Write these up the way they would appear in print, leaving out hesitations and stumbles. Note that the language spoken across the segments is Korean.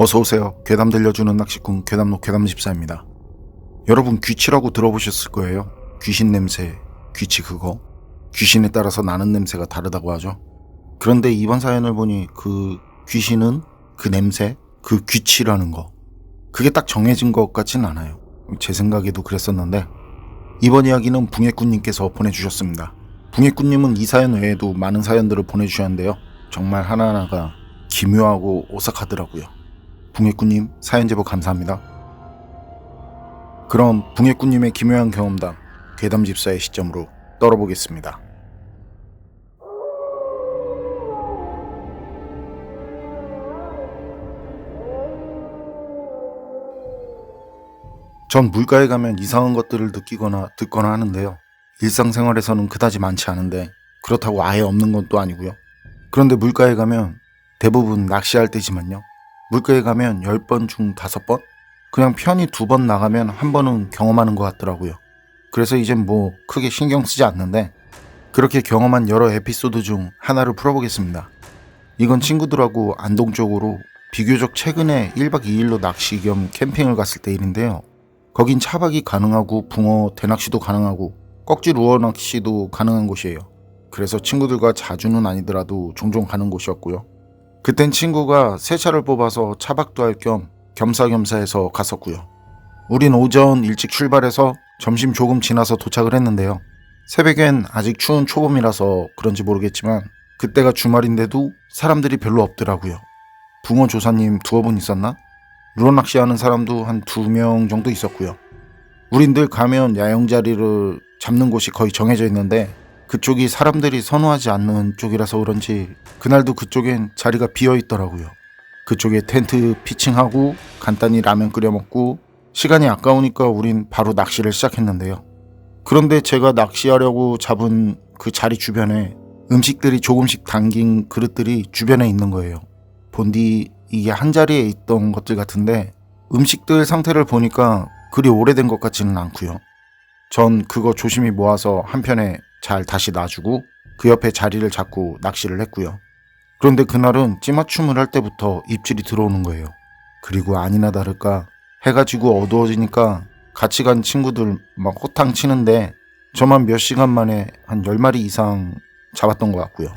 어서오세요. 괴담 들려주는 낚시꾼 괴담로 괴담집사입니다. 여러분 귀치라고 들어보셨을 거예요. 귀신 냄새, 귀치 그거. 귀신에 따라서 나는 냄새가 다르다고 하죠. 그런데 이번 사연을 보니 그 귀신은 그 냄새, 그 귀치라는 거, 그게 딱 정해진 것 같진 않아요. 제 생각에도 그랬었는데 이번 이야기는 붕해꾼님께서 보내주셨습니다. 붕해꾼님은 이 사연 외에도 많은 사연들을 보내주셨는데요. 정말 하나하나가 기묘하고 오싹하더라고요. 붕해꾼님 사연 제보 감사합니다. 그럼 붕해꾼님의 기묘한 경험담 괴담집사의 시점으로 떨어보겠습니다. 전 물가에 가면 이상한 것들을 느끼거나 듣거나 하는데요. 일상생활에서는 그다지 많지 않은데 그렇다고 아예 없는 건 또 아니고요. 그런데 물가에 가면 대부분 낚시할 때지만요. 물가에 가면 10번 중 5번? 그냥 편히 2번 나가면 한 번은 경험하는 것 같더라고요. 그래서 이젠 뭐 크게 신경 쓰지 않는데 그렇게 경험한 여러 에피소드 중 하나를 풀어보겠습니다. 이건 친구들하고 안동 쪽으로 비교적 최근에 1박 2일로 낚시 겸 캠핑을 갔을 때 일인데요. 거긴 차박이 가능하고 붕어 대낚시도 가능하고 꺽지 루어 낚시도 가능한 곳이에요. 그래서 친구들과 자주는 아니더라도 종종 가는 곳이었고요. 그땐 친구가 새 차를 뽑아서 차박도 할 겸 겸사겸사해서 갔었고요. 우린 오전 일찍 출발해서 점심 조금 지나서 도착을 했는데요. 새벽엔 아직 추운 초봄이라서 그런지 모르겠지만 그때가 주말인데도 사람들이 별로 없더라고요. 붕어 조사님 2분 있었나? 루어 낚시하는 사람도 한 2명 정도 있었고요. 우린 늘 가면 야영 자리를 잡는 곳이 거의 정해져 있는데 그쪽이 사람들이 선호하지 않는 쪽이라서 그런지 그날도 그쪽엔 자리가 비어 있더라고요. 그쪽에 텐트 피칭하고 간단히 라면 끓여 먹고 시간이 아까우니까 우린 바로 낚시를 시작했는데요. 그런데 제가 낚시하려고 잡은 그 자리 주변에 음식들이 조금씩 담긴 그릇들이 주변에 있는 거예요. 본디 이게 한 자리에 있던 것들 같은데 음식들 상태를 보니까 그리 오래된 것 같지는 않고요. 전 그거 조심히 모아서 한편에 잘 다시 놔주고 그 옆에 자리를 잡고 낚시를 했고요. 그런데 그날은 찌맞춤을 할 때부터 입질이 들어오는 거예요. 그리고 아니나 다를까 해가 지고 어두워지니까 같이 간 친구들 막 호탕 치는데 저만 몇 시간 만에 한 10마리 이상 잡았던 것 같고요.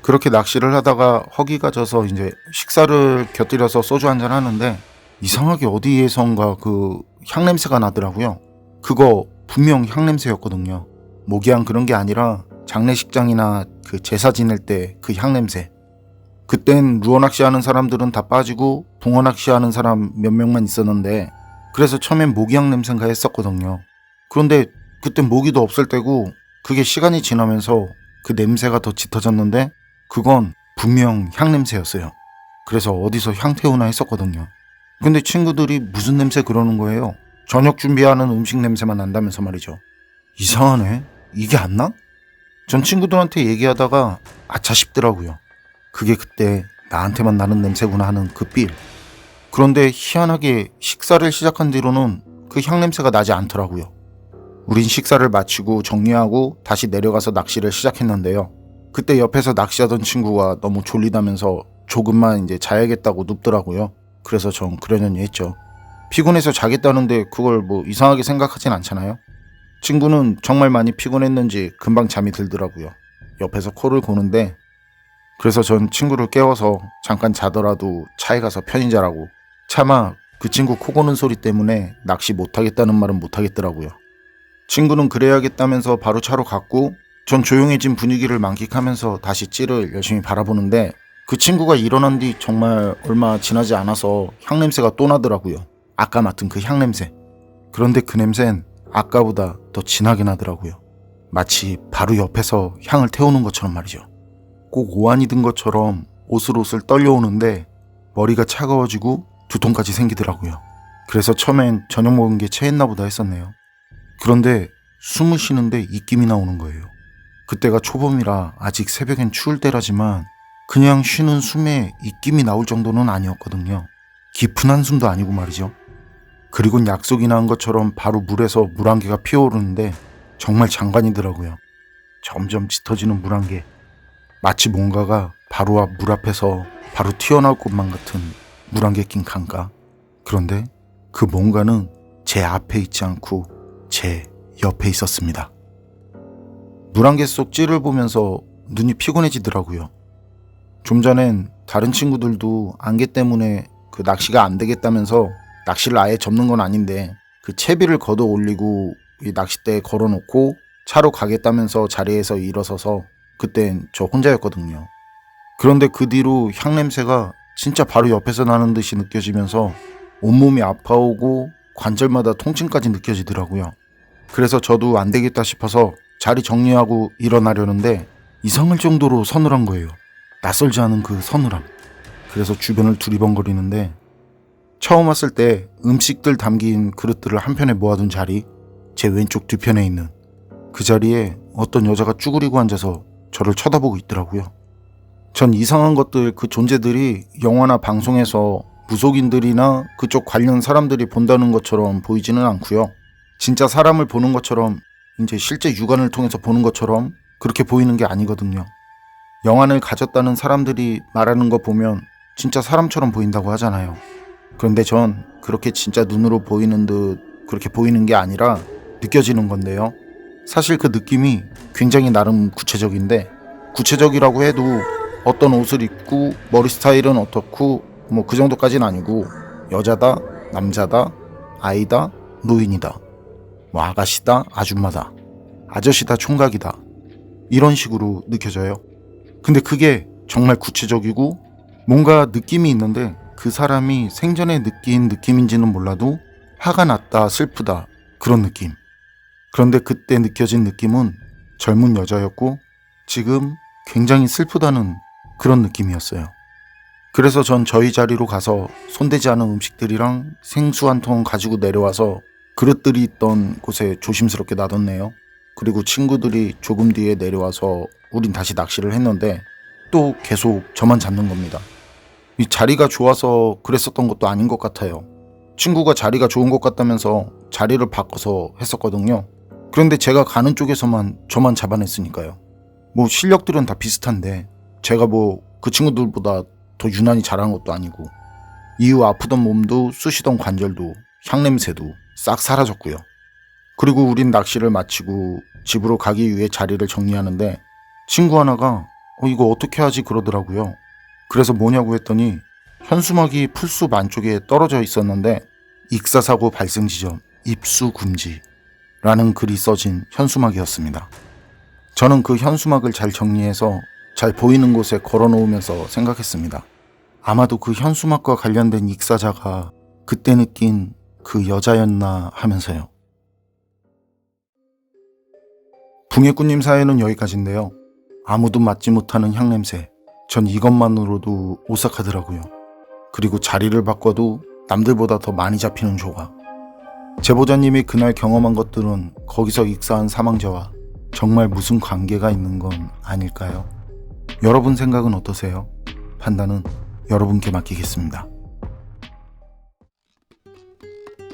그렇게 낚시를 하다가 허기가 져서 이제 식사를 곁들여서 소주 한잔 하는데 이상하게 어디에선가 그 향냄새가 나더라고요. 그거 분명 향냄새였거든요. 모기향 그런 게 아니라 장례식장이나 그 제사 지낼 때 그 향냄새. 그땐 루어 낚시하는 사람들은 다 빠지고 붕어 낚시하는 사람 몇 명만 있었는데 그래서 처음엔 모기향 냄새인가 했었거든요. 그런데 그땐 모기도 없을 때고 그게 시간이 지나면서 그 냄새가 더 짙어졌는데 그건 분명 향냄새였어요. 그래서 어디서 향 태우나 했었거든요. 근데 친구들이 무슨 냄새 그러는 거예요. 저녁 준비하는 음식 냄새만 난다면서 말이죠. 이상하네. 이게 안 나? 전 친구들한테 얘기하다가 아차 싶더라고요. 그게 그때 나한테만 나는 냄새구나 하는 그 빌. 그런데 희한하게 식사를 시작한 뒤로는 그 향냄새가 나지 않더라고요. 우린 식사를 마치고 정리하고 다시 내려가서 낚시를 시작했는데요. 그때 옆에서 낚시하던 친구가 너무 졸리다면서 조금만 이제 자야겠다고 눕더라고요. 그래서 전 그러려니 했죠. 피곤해서 자겠다는데 그걸 뭐 이상하게 생각하진 않잖아요. 친구는 정말 많이 피곤했는지 금방 잠이 들더라고요. 옆에서 코를 고는데 그래서 전 친구를 깨워서 잠깐 자더라도 차에 가서 편히 자라고. 차마 그 친구 코 고는 소리 때문에 낚시 못하겠다는 말은 못하겠더라고요. 친구는 그래야겠다면서 바로 차로 갔고 전 조용해진 분위기를 만끽하면서 다시 찌를 열심히 바라보는데 그 친구가 일어난 뒤 정말 얼마 지나지 않아서 향냄새가 또 나더라고요. 아까 맡은 그 향냄새. 그런데 그 냄새는 아까보다 더 진하게 나더라고요. 마치 바로 옆에서 향을 태우는 것처럼 말이죠. 꼭 오한이 든 것처럼 오슬오슬 떨려오는데 머리가 차가워지고 두통까지 생기더라고요. 그래서 처음엔 저녁 먹은 게 체했나 보다 했었네요. 그런데 숨을 쉬는데 입김이 나오는 거예요. 그때가 초봄이라 아직 새벽엔 추울 때라지만 그냥 쉬는 숨에 입김이 나올 정도는 아니었거든요. 깊은 한숨도 아니고 말이죠. 그리고 약속이나 한 것처럼 바로 물에서 물안개가 피어오르는데 정말 장관이더라고요. 점점 짙어지는 물안개. 마치 뭔가가 바로 앞 물 앞에서 바로 튀어나올 것만 같은 물안개 낀 강가. 그런데 그 뭔가는 제 앞에 있지 않고 제 옆에 있었습니다. 물안개 속 찌를 보면서 눈이 피곤해지더라고요. 좀 전엔 다른 친구들도 안개 때문에 그 낚시가 안 되겠다면서 낚시를 아예 접는 건 아닌데 그 채비를 걷어 올리고 이 낚싯대에 걸어놓고 차로 가겠다면서 자리에서 일어서서 그땐 저 혼자였거든요. 그런데 그 뒤로 향냄새가 진짜 바로 옆에서 나는 듯이 느껴지면서 온몸이 아파오고 관절마다 통증까지 느껴지더라고요. 그래서 저도 안 되겠다 싶어서 자리 정리하고 일어나려는데 이상할 정도로 서늘한 거예요. 낯설지 않은 그 서늘함. 그래서 주변을 두리번거리는데 처음 왔을 때 음식들 담긴 그릇들을 한편에 모아둔 자리, 제 왼쪽 뒤편에 있는 그 자리에 어떤 여자가 쭈그리고 앉아서 저를 쳐다보고 있더라고요. 전 이상한 것들, 그 존재들이 영화나 방송에서 무속인들이나 그쪽 관련 사람들이 본다는 것처럼 보이지는 않고요. 진짜 사람을 보는 것처럼, 이제 실제 육안을 통해서 보는 것처럼 그렇게 보이는 게 아니거든요. 영안을 가졌다는 사람들이 말하는 거 보면 진짜 사람처럼 보인다고 하잖아요. 그런데 전 그렇게 진짜 눈으로 보이는 듯 그렇게 보이는 게 아니라 느껴지는 건데요. 사실 그 느낌이 굉장히 나름 구체적인데, 구체적이라고 해도 어떤 옷을 입고 머리 스타일은 어떻고 뭐 그 정도까지는 아니고 여자다, 남자다, 아이다, 노인이다, 뭐 아가씨다, 아줌마다, 아저씨다, 총각이다, 이런 식으로 느껴져요. 근데 그게 정말 구체적이고 뭔가 느낌이 있는데 그 사람이 생전에 느낀 느낌인지는 몰라도 화가 났다, 슬프다, 그런 느낌. 그런데 그때 느껴진 느낌은 젊은 여자였고 지금 굉장히 슬프다는 그런 느낌이었어요. 그래서 전 저희 자리로 가서 손대지 않은 음식들이랑 생수 한 통 가지고 내려와서 그릇들이 있던 곳에 조심스럽게 놔뒀네요. 그리고 친구들이 조금 뒤에 내려와서 우린 다시 낚시를 했는데 또 계속 저만 잡는 겁니다. 이 자리가 좋아서 그랬었던 것도 아닌 것 같아요. 친구가 자리가 좋은 것 같다면서 자리를 바꿔서 했었거든요. 그런데 제가 가는 쪽에서만 저만 잡아냈으니까요. 뭐 실력들은 다 비슷한데 제가 뭐 그 친구들보다 더 유난히 잘하는 것도 아니고, 이후 아프던 몸도 쑤시던 관절도 향냄새도 싹 사라졌고요. 그리고 우린 낚시를 마치고 집으로 가기 위해 자리를 정리하는데 친구 하나가 이거 어떻게 하지 그러더라고요. 그래서 뭐냐고 했더니 현수막이 풀숲 안쪽에 떨어져 있었는데 익사사고 발생 지점 입수 금지라는 글이 써진 현수막이었습니다. 저는 그 현수막을 잘 정리해서 잘 보이는 곳에 걸어놓으면서 생각했습니다. 아마도 그 현수막과 관련된 익사자가 그때 느낀 그 여자였나 하면서요. 붕해꾼님 사연은 여기까지인데요. 아무도 맡지 못하는 향냄새, 전 이것만으로도 오싹하더라고요. 그리고 자리를 바꿔도 남들보다 더 많이 잡히는 조각. 제보자님이 그날 경험한 것들은 거기서 익사한 사망자와 정말 무슨 관계가 있는 건 아닐까요? 여러분 생각은 어떠세요? 판단은 여러분께 맡기겠습니다.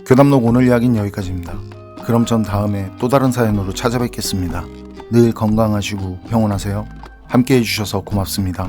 교담록 오늘 이야기는 여기까지입니다. 그럼 전 다음에 또 다른 사연으로 찾아뵙겠습니다. 늘 건강하시고 평온하세요. 함께 해주셔서 고맙습니다.